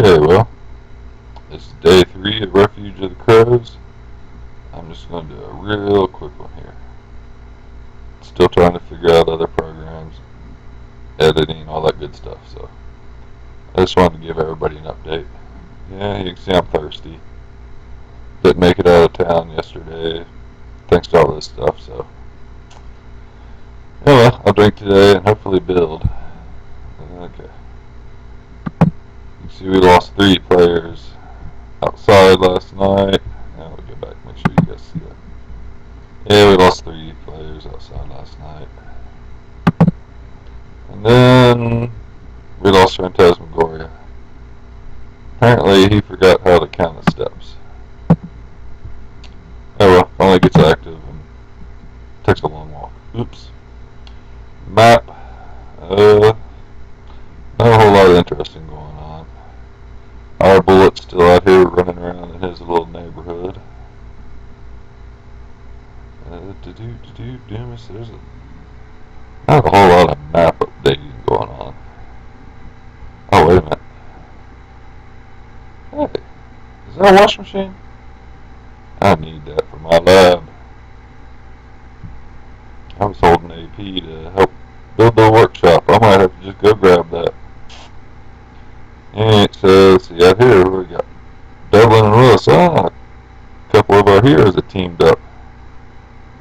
Okay, well, it's day 3 of Refuge of the Crows. I'm just going to do a real quick one here. Still trying to figure out other programs, editing, all that good stuff. So I just wanted to give everybody an update. Yeah, you can see I'm thirsty. Didn't make it out of town yesterday, thanks to all this stuff. So yeah, well, I'll drink today and hopefully build. Okay. You see, we lost 3 players outside last night. Now we'll get back, make sure you guys see that. Yeah, we lost 3 players outside last night. And then we lost Phantasmagoria. Apparently he forgot how to count his steps. Oh well, finally gets active and takes a long walk. Oops. Map. Not a whole lot of interesting going on. Our Bullet's still out here running around in his little neighborhood. There's not a whole lot of map updating going on. Oh, wait a minute. Hey, is that a washing machine? I need that for my lab. I was holding AP to help build the workshop. I might have to just go grab that. And so, see out here, we got Devlin and Willis. A couple of our heroes have teamed up.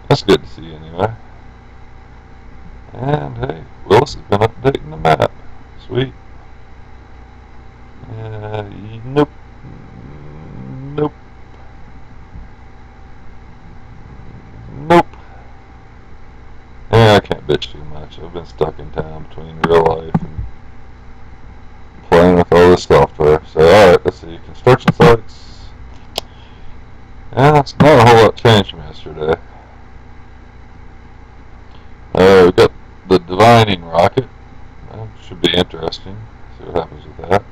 That's good to see anyway. And hey, Willis has been updating the map. Sweet. Nope. Nope. Nope. Yeah, I can't bitch too much. I've been stuck in town between real life and playing with all this software. So, alright, let's see. Construction sites. Yeah, it's not a whole lot changed from yesterday. We got the divining rocket. Well, should be interesting. See what happens with that.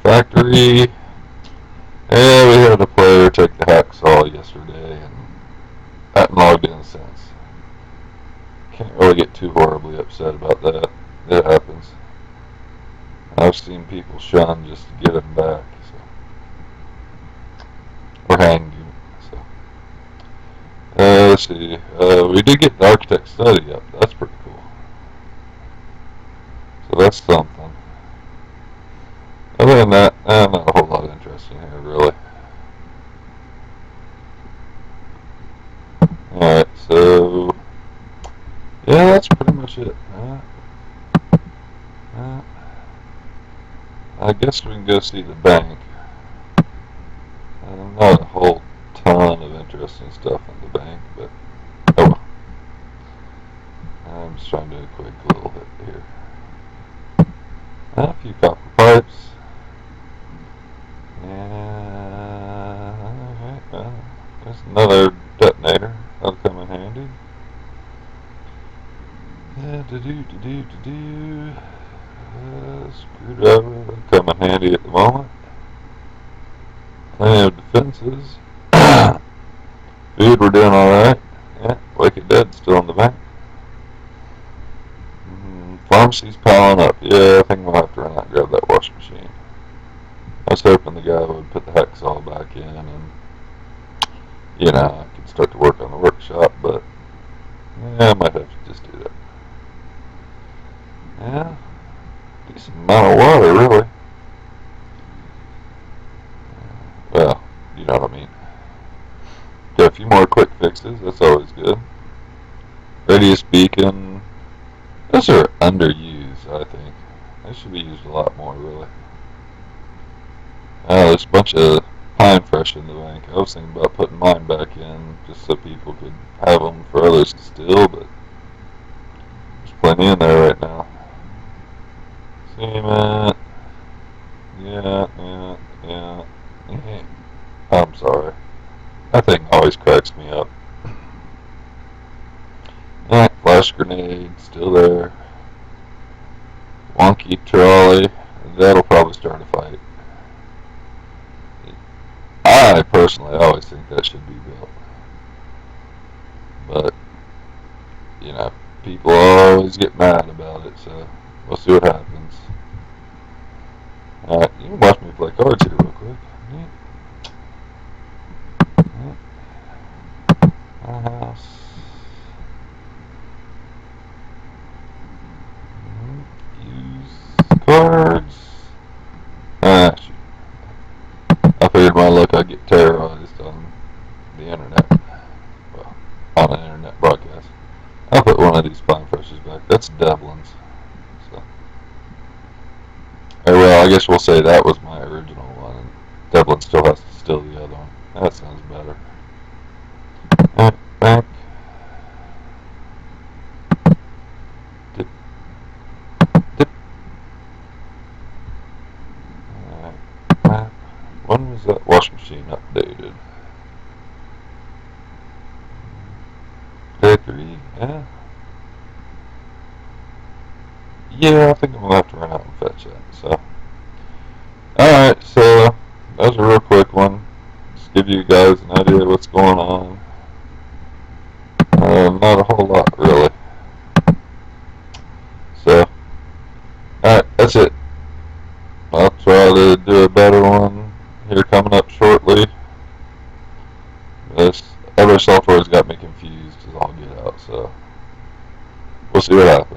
Factory. Yeah, we had a player take the hacksaw yesterday and hadn't logged in since. Can't really get too horribly upset about that. It happens. I've seen people shun just to get him back, so, or hanged him. So, let's see. We did get the architect study up. That's pretty cool. So that's something. Other than that, not a whole lot of interest in here, really. Alright, so yeah, that's pretty much it. I guess we can go see the bank. Not a whole ton of interesting stuff in the bank, but oh well. I'm just trying to do a quick little hit here. A few copper pipes. And alright, well, there's another detonator. That'll come in handy. Screwdriver, that'll come in handy at the moment. Plenty of defenses. Food, we're doing alright. Yeah, Wicked Dead still in the bank. Pharmacy's piling up. Yeah, I think we'll have to run out and grab that washing machine. I was hoping the guy would put the hacksaw back in and, I could start to work on the workshop, but yeah, I might have to just do that. Yeah, decent amount of water, really. Well, you know what I mean. Got a few more quick fixes, that's always good. Radius beacon, those are underused, I think. They should be used a lot more, really. There's a bunch of pine fresh in the bank. I was thinking about putting mine back in just so people could have them for others to steal, but there's plenty in there right now. Cement. Yeah. I'm sorry. That thing always cracks me up. Yeah, flash grenade, still there. Wonky trolley. That'll probably start a fight. I personally always think that should be built. But, people always get mad about it, so we'll see what happens. Alright, you can watch me play cards here real quick. My house. Use cards. Shoot. I figured my luck I'd get terrorized on the internet. Well, on an internet broadcast. I'll put one of these pine pressures back. That's Devlin's. So. Or well, I guess we'll say that was my original one. And Devlin still has to steal the other one. That sounds better. Back. Dip. Dip. Alright. When was that washing machine updated? Day 3? Yeah. Yeah, I think I'm gonna have to run out and fetch that. So. Alright, so that was a real quick one. Just give you guys an idea of what's going on. Not a whole lot, really. So, alright, that's it. I'll try to do a better one here coming up shortly. This other software's got me confused as all get out, so we'll see what happens.